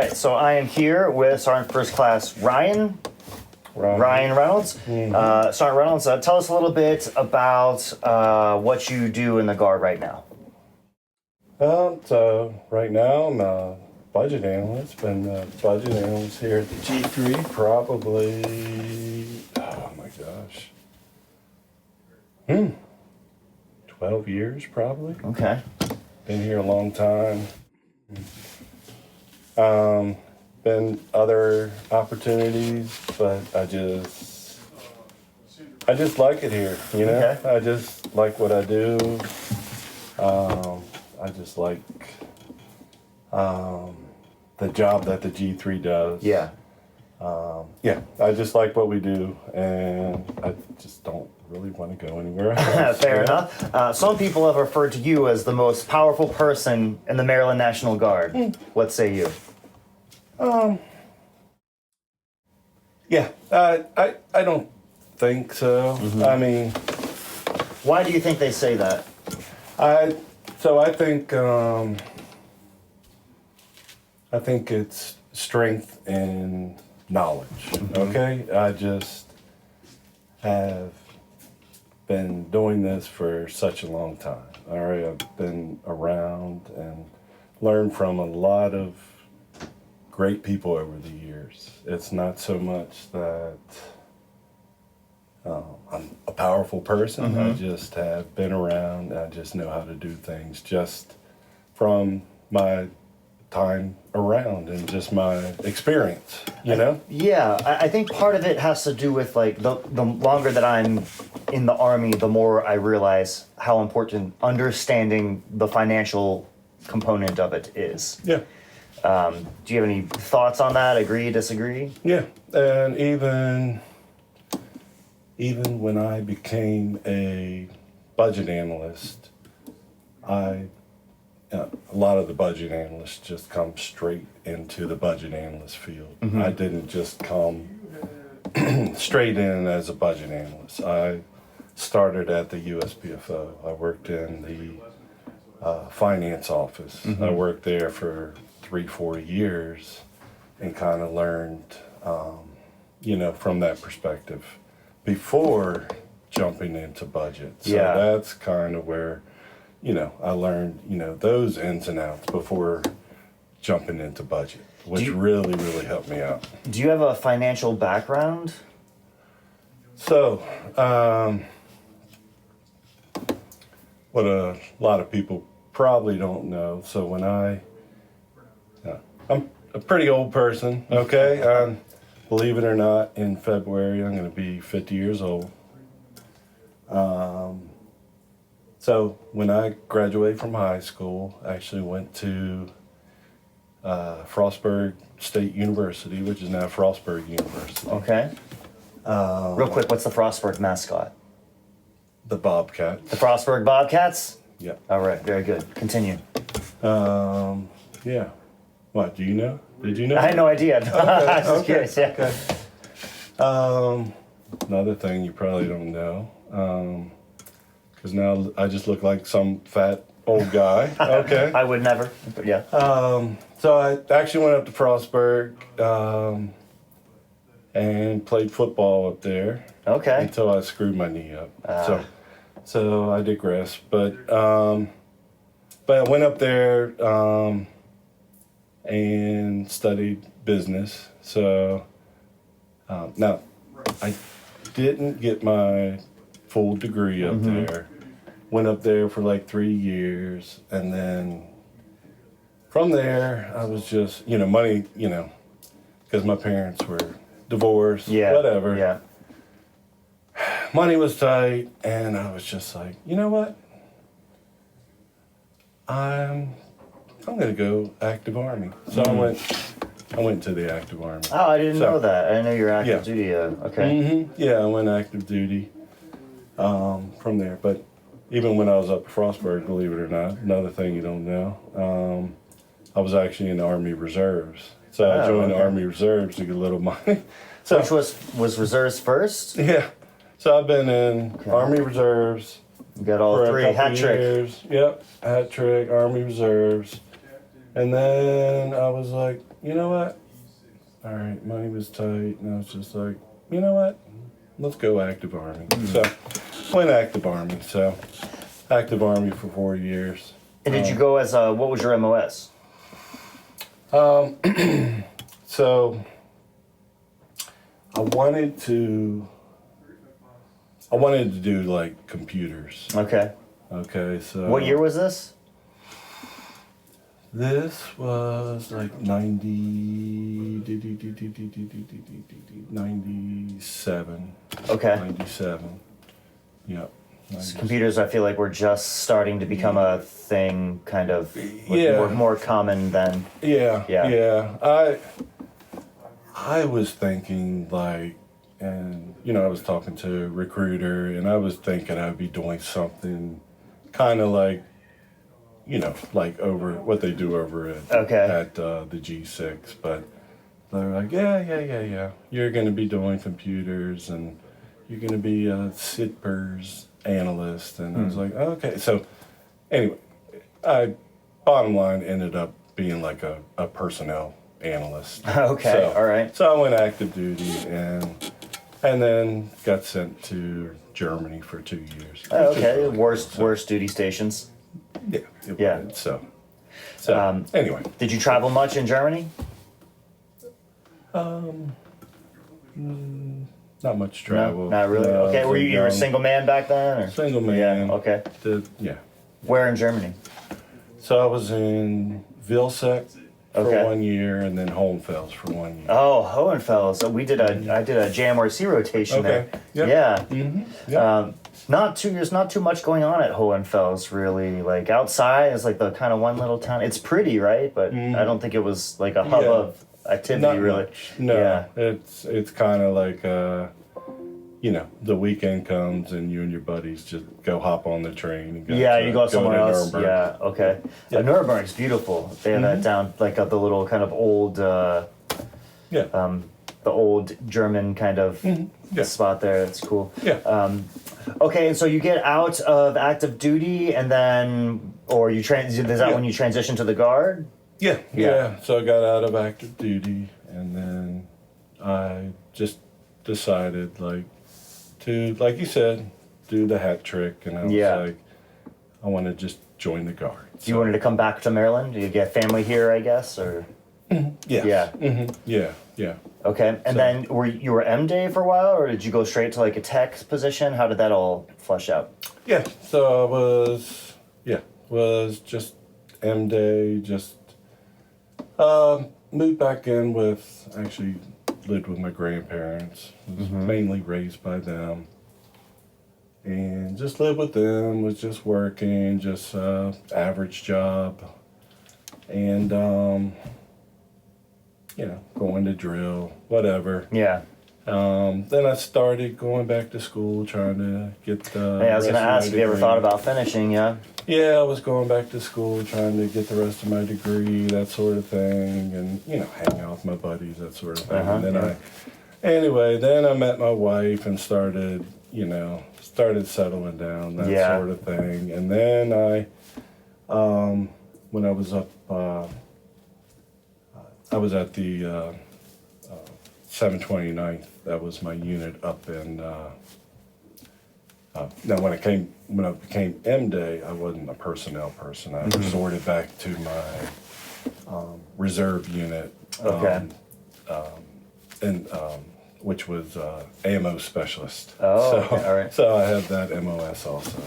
right, so I am here with Sergeant First Class Ryan Reynolds. Mm-hmm. Sergeant Reynolds, tell us a little bit about what you do in the Guard right now. So right now I'm a budget analyst. Been a budget analyst here at the G3 probably, oh my gosh, 12 years probably. Okay. Been here a long time. Been other opportunities, but I just like it here, you know? Okay. I just like what I do. I just like the job that the G3 does. Yeah. I just like what we do, and I just don't really want to go anywhere else. Fair enough. Some people have referred to you as the most powerful person in the Maryland National Guard. What say you? I don't think so. I mean, Why do you think they say that? I think it's strength and knowledge. Okay, I just have been doing this for such a long time. All right, I've been around and learned from a lot of great people over the years. It's not so much that I'm a powerful person. I just have been around. I just know how to do things just from my time around and just my experience, you know? Yeah, I think part of it has to do with like the longer that I'm in the Army, the more I realize how important understanding the financial component of it is. Yeah. Do you have any thoughts on that? Agree, disagree? Yeah. And even when I became a budget analyst, a lot of the budget analysts just come straight into the budget analyst field. I didn't just come straight in as a budget analyst. I started at the USPFO. I worked in the finance office. I worked there for 3-4 years and kind of learned, from that perspective before jumping into budget. So that's kind of where, I learned, those ins and outs before jumping into budget, which really, really helped me out. Do you have a financial background? So, what a lot of people probably don't know. So when I'm a pretty old person, okay? Believe it or not, in February, I'm going to be 50 years old. So when I graduated from high school, I actually went to Frostburg State University, which is now Frostburg University. Okay. Real quick, what's the Frostburg mascot? The Bobcats. The Frostburg Bobcats? Yeah. All right, very good. Continue. Yeah. What, do you know? Did you know? I had no idea. Okay, I was just curious, yeah. Okay. Another thing you probably don't know, because now I just look like some fat old guy. Okay. I would never, but yeah. So I actually went up to Frostburg and played football up there. Okay. Until I screwed my knee up. So I digress. But I went up there and studied business. So now I didn't get my full degree up there. Went up there for like 3 years, and then from there I was just money, because my parents were divorced, whatever. Yeah. Money was tight, and I was just like, you know what? I'm gonna go active Army. So I went to the active Army. Oh, I didn't know that. I didn't know you were active duty. Okay. Yeah, I went active duty from there. But even when I was up at Frostburg, believe it or not, another thing you don't know, I was actually in the Army Reserves. So I joined the Army Reserves to get a little money. So, which was reserves first? Yeah. So I've been in Army Reserves. You got all for three. a couple Hat trick. years. Yep, hat trick, Army Reserves. And then I was like, you know what? All right, money was tight, and I was just like, you know what? Let's go active Army. So, went active Army. So, active Army for 4 years. And did you go as what was your MOS? So, I wanted to do like computers. Okay. Okay, so. What year was this? This was like 97. Okay. 97. Yep. Computers, I feel like were just starting to become a thing, kind of Yeah. more common than. Yeah. Yeah. Yeah. I was thinking like, and I was talking to a recruiter, and I was thinking I'd be doing something kind of like, like over what they do over at the G6, but they're like, yeah. You're going to be doing computers, and you're going to be a SITPERS analyst, and I was like, okay. So anyway, bottom line ended up being like a personnel analyst. Okay, So, all right. So I went active duty and then got sent to Germany for 2 years. Oh, okay, Really worst cool. worst duty stations. Yeah. Yeah. Was. So anyway. Did you travel much in Germany? Not much travel. No, not really. No, Okay, were you were a young. single man back then, or? Single man. Yeah. Okay. Yeah. Where in Germany? So I was in Vilseck for Okay. 1 year, and then Hohenfels for 1 year. Oh, Hohenfels. So I did a JMRC rotation Okay. there. Yep. Yeah. Mm-hmm. Yeah. There's not too much going on at Hohenfels, really. Like outside is like the kind of one little town. It's pretty, right? But I don't think it was like a hub Yeah. of activity, Not really. much. No. Yeah. It's kind of like the weekend comes and you and your buddies just go hop on the train and go. Yeah, to, you go somewhere to else. Nuremberg. Yeah, okay. Yeah. Nuremberg's beautiful. They have that down, like the little kind of old, Yeah. the old German kind of Yeah. spot there. It's cool. Yeah. Okay, and so you get out of active duty, and then, or is that Yeah. when you transition to the guard? Yeah, Yeah. yeah. So I got out of active duty, and then I just decided, to, like you said, do the hat trick, and I was Yeah. like, I want to just join the guard. You wanted to come back to Maryland? Do you get family here, I guess, or? Yeah. Yeah. Yeah. Okay, and then you were M-Day for a while, or did you go straight to like a tech position? How did that all flesh out? Yeah. So I was just M-Day, just moved back in actually lived with my grandparents, was mainly raised by them. And just lived with them, was just working, just average job. And, going to drill, whatever. Yeah. Then I started going back to school, trying to get the. Hey, I was going to rest of my ask if you ever degree. thought about finishing, yeah? Yeah, I was going back to school, trying to get the rest of my degree, that sort of thing, and hang out with my buddies, that sort of thing. And then then I met my wife and started settling down, that sort of thing. And then when I was up, I was at the 729th. That was my unit up in. Now, when I became M-Day, I wasn't a personnel person. I resorted back to my reserve unit, Okay. which was ammo specialist. Oh, so, okay, all right. So I had that MOS also.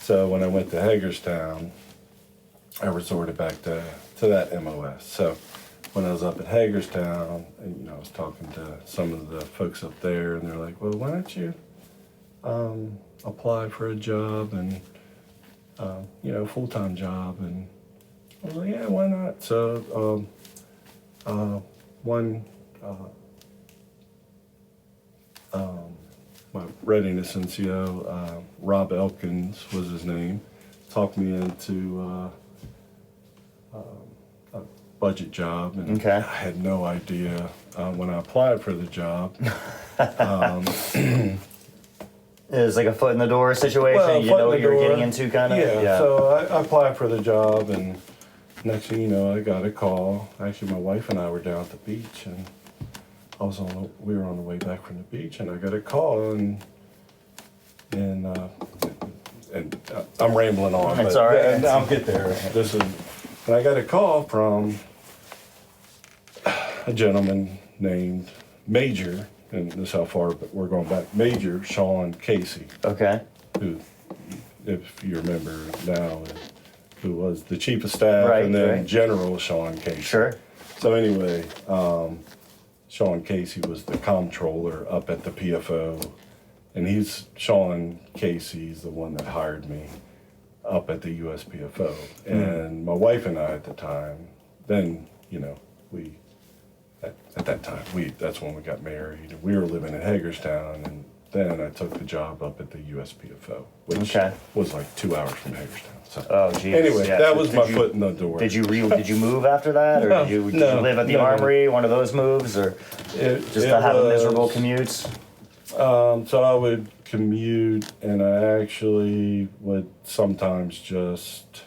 So when I went to Hagerstown, I resorted back to that MOS. So when I was up at Hagerstown, and, I was talking to some of the folks up there, and they're like, "Well, why don't you apply for a job and full-time job?" And I was like, "Yeah, why not?" So my readiness NCO, Rob Elkins was his name, talked me into a budget job, and Okay. I had no idea when I applied for the job. It was like a foot in the door situation. You know what you were getting into, kind of. Yeah. So I applied for the job, and next thing you know, I got a call. Actually, my wife and I were down at the beach, and we were on the way back from the beach, and I got a call, and I'm rambling on. That's but all right. and I'll get there. And I got a call from a gentleman named Major, and this is how far we're going back. Major Sean Casey, Okay. who, if you remember now, who was the chief of staff, Right, and then right. General Sean Casey. Sure. So anyway, Sean Casey was the comptroller up at the PFO, and Sean Casey's the one that hired me up at the USPFO. And my wife and I at the time, then, at that time, that's when we got married. We were living in Hagerstown, and then I took the job up at the USPFO, which Okay. was like 2 hours from Hagerstown. So Oh, geez. anyway, yeah. that was Did my you- foot in the door. Did you move after that, or No, did you no, live at the no. Armory? One of those moves, or just to have a miserable commute? So I would commute, and I actually would sometimes just,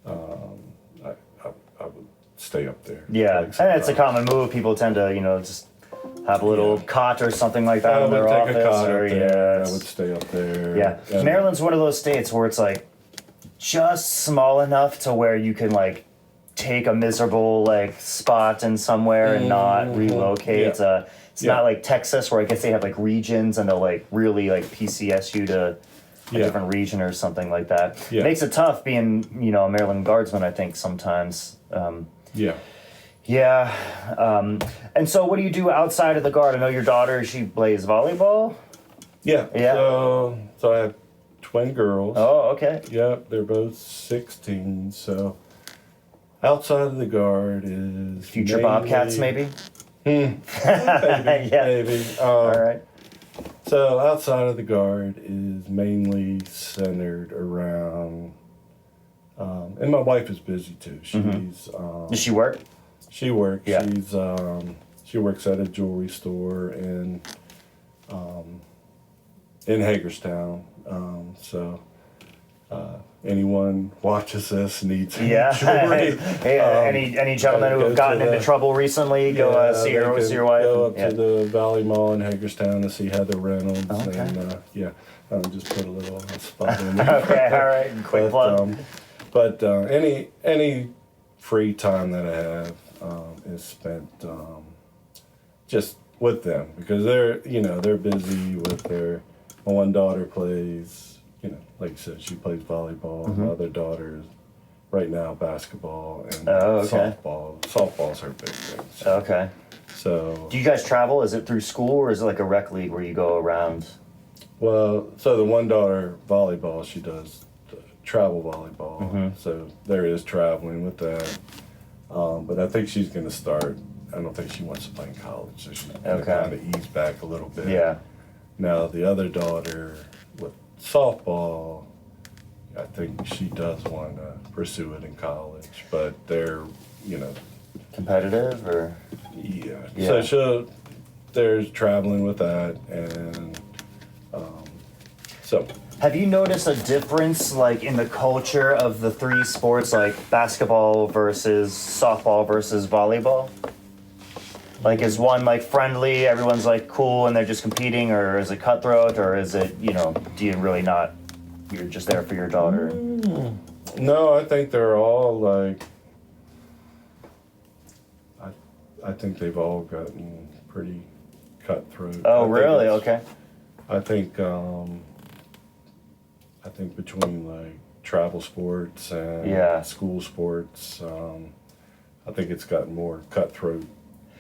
I would stay up there. Yeah, Like and it's a sometimes. common move. People tend to, just have a little Yeah. cot or something like that I in would their take office. a cot or, up there. I it's- would stay up there. Yeah, and- Maryland's one of those states where it's like just small enough to where you can like take a miserable like spot in somewhere and not relocate. Yeah. It's Yeah. not like Texas where I guess they have like regions and they'll like really like PCS you to a Yeah. different region or something like that. Yeah. Makes it tough being a Maryland Guardsman. I think sometimes. Yeah. Yeah. And so, what do you do outside of the guard? I know your daughter. She plays volleyball. Yeah. Yeah. So I have twin girls. Oh, okay. Yep, they're both 16. So outside of the guard is Future mainly- Bobcats, maybe. Maybe. Yeah. Maybe. All right. So outside of the guard is mainly centered around, and my wife is busy too. She's Does she work? she works. Yeah. She works at a jewelry store in Hagerstown. So anyone watches this needs any Yeah. jewelry. Hey, any gentlemen who go have gotten to into the- trouble recently, go see they your can wife. Go and- up to the Valley Mall in Hagerstown to see Heather Reynolds, Okay. and just put a little spot in there. Okay, all right. Quick plug. But any free time that I have is spent just with them, because they're busy with their. My one daughter plays, like you said, she plays volleyball. My other daughter is right now basketball and Oh, okay. softball. Softball's her big thing. So, Okay. so Do you guys travel? Is it through school or is it like a rec league where you go around? so the one daughter volleyball, she does travel volleyball. So there is traveling with that. But I think she's going to start. I don't think she wants to play in college, so she's going to Okay. kind of ease back a little bit. Yeah. Now the other daughter with softball, I think she does want to pursue it in college, but they're, Competitive or? yeah. Yeah. So there's traveling with that, and so. Have you noticed a difference, like, in the culture of the three sports, like basketball versus softball versus volleyball? Like, is one, like, friendly, everyone's, like, cool, and they're just competing, or is it cutthroat, or is it, do you really not, you're just there for your daughter? No, I think they're all like. I think they've all gotten pretty cutthroat. Oh, I think really? it's- Okay. I think between like travel sports and Yeah. school sports, I think it's gotten more cutthroat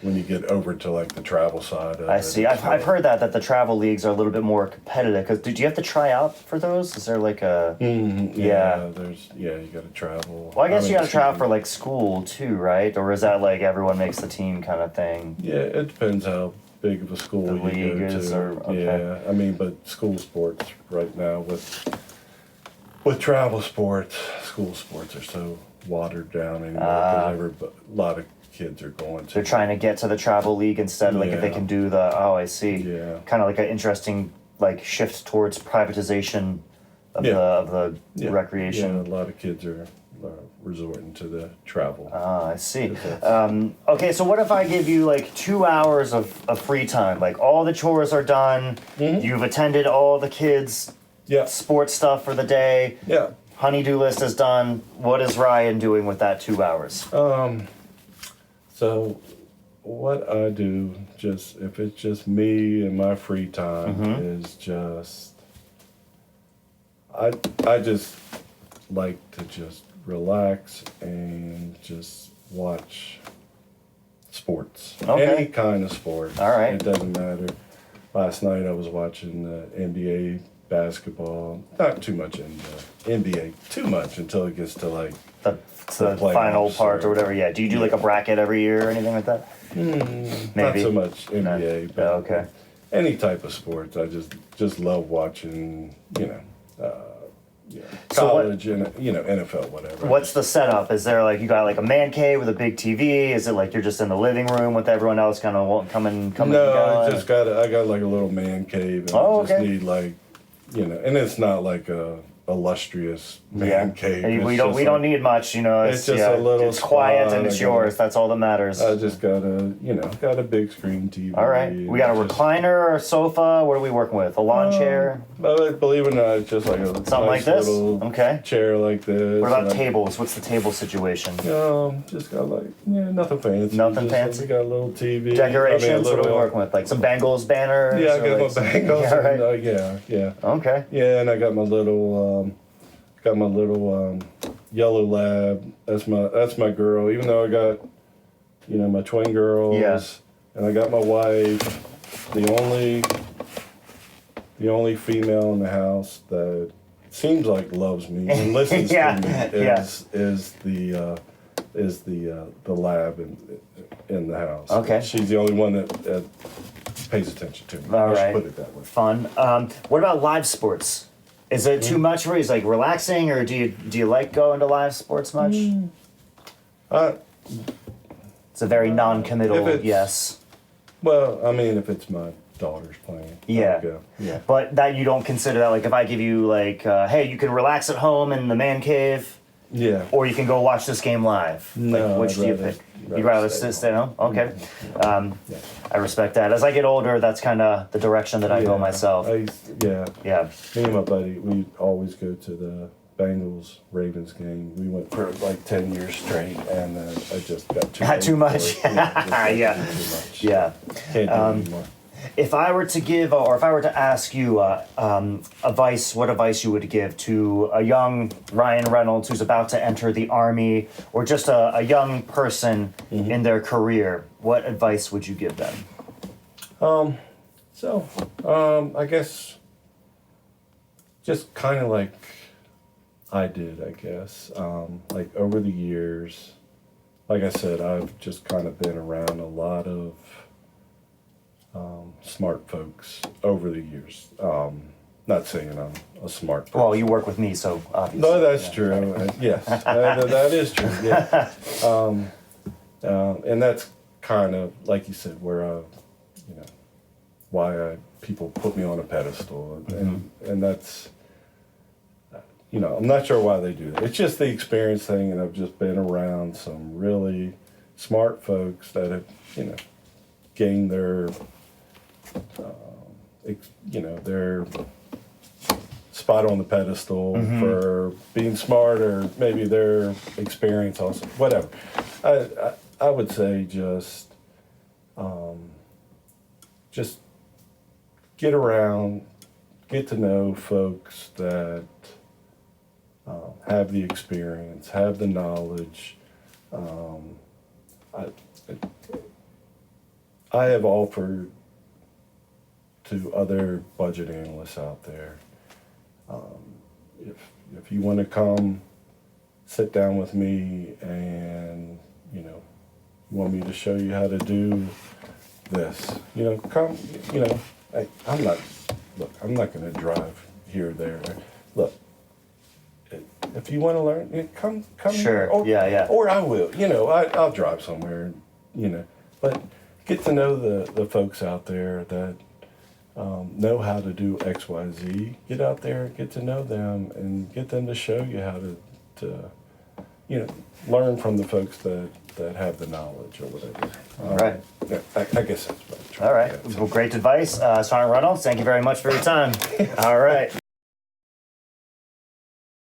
when you get over to like the travel side of it. I see. I've heard that the travel leagues are a little bit more competitive. Because did you have to try out for those? Is there like a? Mhm, Yeah. you got to travel. Well, I guess you got to travel excuse for like school too, right? Or is that like everyone makes the team kind of thing? me. Yeah, it depends how big of a school The you league go is, to. or- okay. Yeah, I mean, but school sports right now with travel sports, school sports are so watered down anymore because a lot of kids are going to. They're trying to get to the travel league instead. Like if they Yeah. can do the. Oh, I see. Yeah. Kind of like an interesting like shift towards privatization of Yeah. the Yeah. recreation. Yeah, a lot of kids are resorting to the travel. I see. Okay, so what if I give you like 2 hours of free time? Like all the chores are done. You've attended all the kids' Yeah. sports stuff for the day. Yeah. Honey-do list is done. What is Ryan doing with that 2 hours? So what I do, just if it's just me and my free time, is just I just like to just relax and just watch sports. Okay. Any kind of sport. All right. It doesn't matter. Last night I was watching NBA basketball. Not too much in NBA. Too much until it gets to like The playoffs final part or or- whatever. Yeah. Do you do like a bracket every year or anything like that? not Maybe. so much NBA, No. but Oh, okay. any type of sports. I just love watching. So what- College and NFL, whatever. What's the setup? Is there like you got like a man cave with a big TV? Is it like you're just in the living room with everyone else kind of coming? No, I going? just I got like a little man cave, and Oh, I just okay. need like, and it's not like a illustrious man cave. Hey, It's we don't just like- need much, It's just a little It's quiet spot. and it's I got- yours. That's all that matters. I just got a big screen TV. All right. We got a Just- recliner or a sofa. What are we working with? A lawn chair? But believe it or not, it's just like a Something like this? little Okay. chair like this. What about and I- tables? What's the table situation? Just got like nothing fancy. Nothing Just, fancy? We got a little TV. Decorations? What are we working with? Like some Bengals banners? Yeah, I or got like my Bengals. Yeah, right. And, yeah. Okay. Yeah, and I got my little yellow lab. That's my girl. Even though I got my twin girls. Yeah. And I got my wife. The only female in the house that seems like loves me and listens Yeah, to me yeah. is the lab in the house. Okay. She's the only one that pays attention to me. All I should right. put it that way. Fun. What about live sports? Is it too much for you? Is it like relaxing, or do you like going to live sports much? It's a very non-committal if it's- yes. Well, I mean, if it's my daughter's playing, Yeah. I'll go. Yeah. But that you don't consider that like if I give you like, hey, you can relax at home in the man cave, Yeah. or you can go watch this game live. No, like, which I'd do you rather- pick? rather You'd rather stay stay home? Okay. Yeah. I respect that. As I get older, that's kind of the direction that I go myself. Yeah. Yeah. Me and my buddy, we always go to the Bengals Ravens game. We went for like 10 years straight, and I just got too Got old too for much. it. Just got Yeah. Too much. Yeah. Can't do it anymore. If I were to give, or if I were to ask you advice, what advice you would give to a young Ryan Reynolds who's about to enter the Army, or just a young person in their career, what advice would you give them? I guess just kind of like I did, I guess. Like over the years, like I said, I've just kind of been around a lot of smart folks over the years. Not saying I'm a smart person. Well, you work with me, so obviously. No, that's true. Yes, that is true. Yeah, and that's kind of like you said, where why people put me on a pedestal, and that's I'm not sure why they do that. It's just the experience thing, and I've just been around some really smart folks that have gained their their spot on the pedestal for being smart, or maybe their experience also, whatever. I would say just get around, get to know folks that have the experience, have the knowledge. I have offered to other budget analysts out there, if you want to come sit down with me and want me to show you how to do this, come. I'm not going to drive here or there. Look, if you want to learn, come. Sure. Or, Yeah. Or I will. I'll drive somewhere. But get to know the folks out there that know how to do X, Y, Z. Get out there, get to know them, and get them to show you how learn from the folks that have the knowledge or whatever. All right. Yeah, I guess that's what I'm trying All to right. get at. Well, great advice. Sergeant Reynolds, thank you very much for your time. All right.